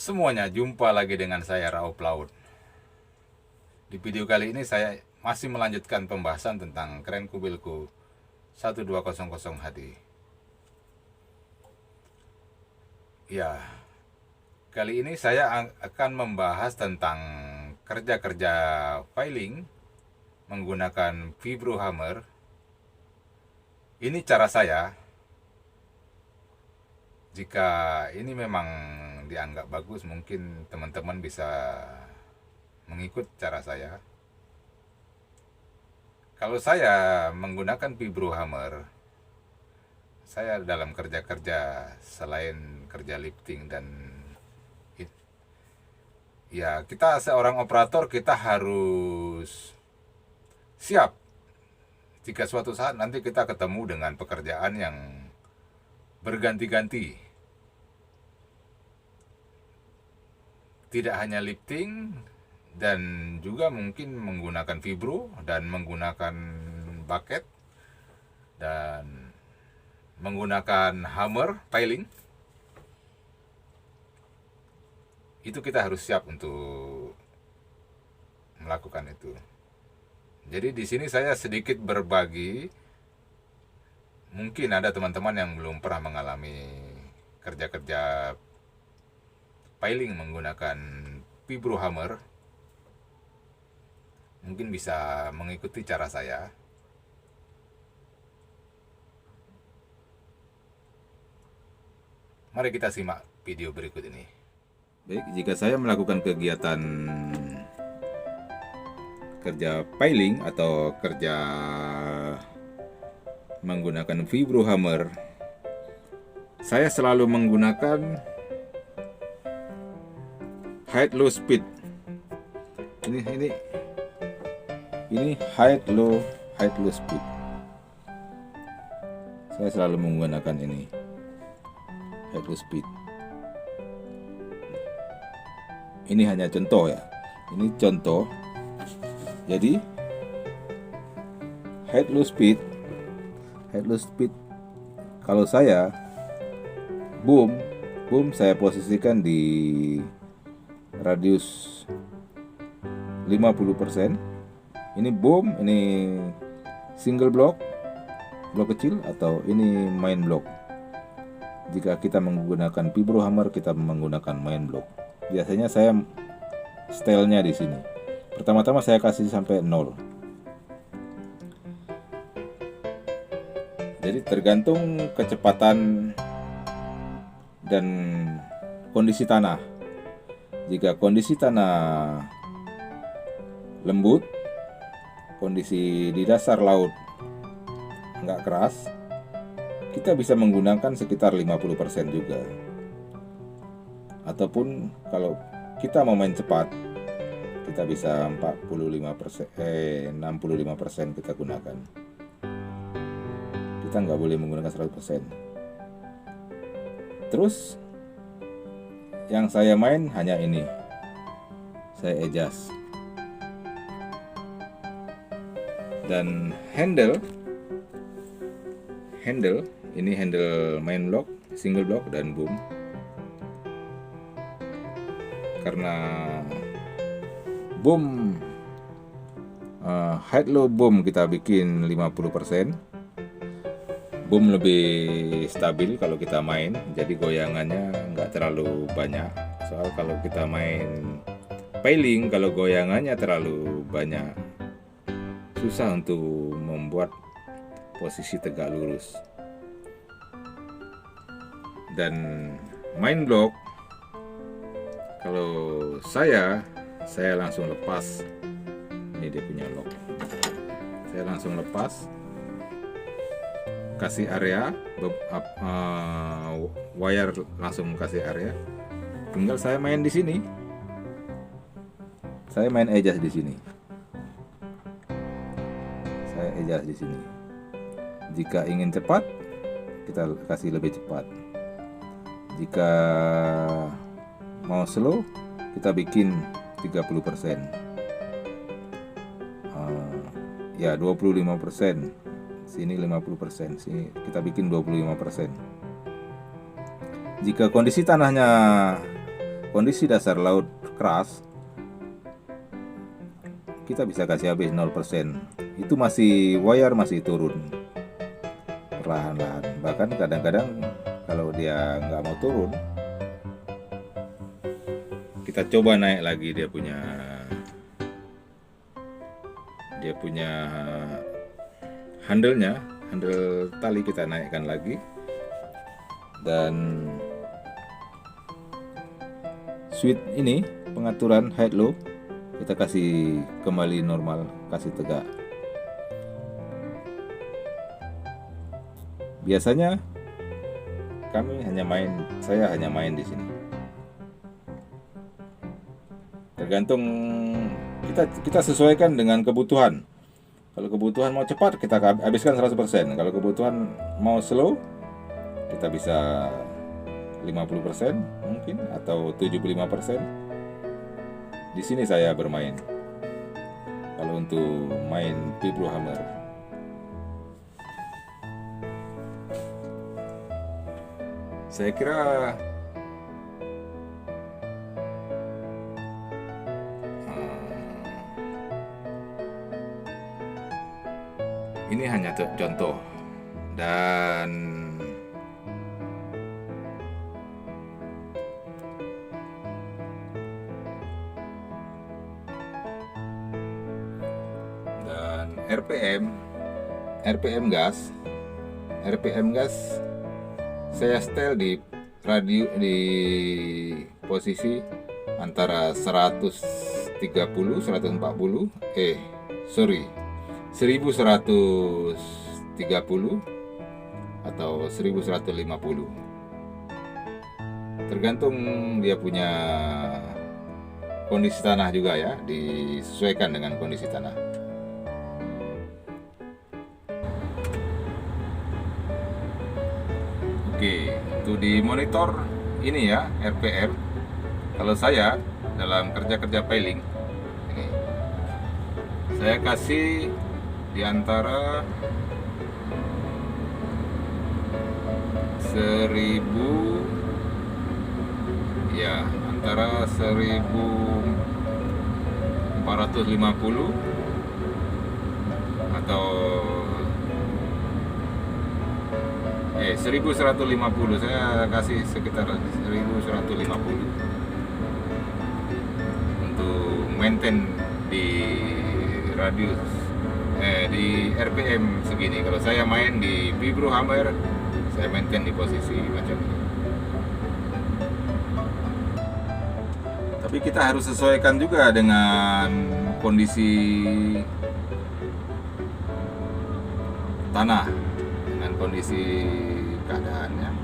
Semuanya, jumpa lagi dengan saya Raup Laut. Di video kali ini saya masih melanjutkan pembahasan tentang Kren Kubilku 1200 HD. Ya, kali ini saya akan membahas tentang kerja-kerja filing menggunakan Vibro Hammer. Ini cara saya. Jika ini memang dianggap bagus, mungkin teman-teman bisa mengikut cara saya. Kalau saya menggunakan Vibro Hammer, saya dalam kerja-kerja selain kerja lifting dan ya, kita seorang operator kita harus siap jika suatu saat nanti kita ketemu dengan pekerjaan yang berganti-ganti. Tidak hanya lifting, dan juga mungkin menggunakan vibro dan menggunakan bucket dan menggunakan hammer piling. Itu kita harus siap untuk melakukan itu. Jadi di sini saya sedikit berbagi. Mungkin ada teman-teman yang belum pernah mengalami kerja-kerja piling menggunakan vibro hammer, mungkin bisa mengikuti cara saya. Mari kita simak video berikut ini. Baik, jika saya melakukan kegiatan kerja piling atau kerja menggunakan vibro hammer, saya selalu menggunakan high low speed. Ini high low speed. Saya selalu menggunakan ini high low speed. Ini hanya contoh ya. Ini contoh. Jadi high low speed kalau saya boom saya posisikan di radius 50%. Ini boom, ini single block kecil, atau ini main block. Jika kita menggunakan vibro hammer, kita menggunakan main block. Biasanya saya stylenya di sini. Pertama-tama saya kasih sampai 0. Jadi tergantung kecepatan dan kondisi tanah. Jika kondisi tanah lembut, kondisi di dasar laut nggak keras, kita bisa menggunakan sekitar 50% juga. Ataupun kalau kita mau main cepat, kita bisa 65% kita gunakan. Kita nggak boleh menggunakan 100%. Terus yang saya main hanya ini, saya adjust. Dan handle ini handle main block, single block, dan boom. Karena boom high low boom kita bikin 50%. Boom lebih stabil kalau kita main, jadi goyangannya nggak terlalu banyak. Soal kalau kita main piling, kalau goyangannya terlalu banyak, susah untuk membuat posisi tegak lurus. Dan main block, kalau saya langsung lepas. Ini dia punya lock. Saya langsung lepas, kasih area, wire langsung kasih area. Tinggal saya main di sini. Saya main adjust di sini. Saya adjust di sini. Jika ingin cepat, kita kasih lebih cepat. Jika mau slow, kita bikin 30%. Ya 25%. Sini 50%, sini kita bikin 25%. Jika kondisi tanahnya kondisi dasar laut keras, kita bisa kasih habis 0%. Itu masih wire masih turun perlahan-lahan. Bahkan kadang-kadang kalau dia nggak mau turun, kita coba naik lagi dia punya handle tali kita naikkan lagi, dan switch ini pengaturan high low kita kasih kembali normal, kasih tegak. Biasanya saya hanya main di sini. Tergantung kita sesuaikan dengan kebutuhan. Kalau kebutuhan mau cepat, kita habiskan 100%. Kalau kebutuhan mau slow, kita bisa 50% mungkin, atau 75%. Di sini saya bermain. Kalau untuk main Vibro Hammer, saya kira ini hanya contoh, dan RPM gas saya setel di radio di posisi antara 1130 atau 1150, tergantung dia punya kondisi tanah juga ya, disesuaikan dengan kondisi tanah. Oke, itu di monitor ini ya, RPM. Kalau saya dalam kerja piling ini, saya kasih di antara 1450 atau 1150. Saya kasih sekitar 1150 untuk maintain di radius di RPM segini. Kalau saya main di Vibro Hammer, saya maintain di posisi macam ini. Tapi kita harus sesuaikan juga dengan kondisi tanah, dengan kondisi keadaannya.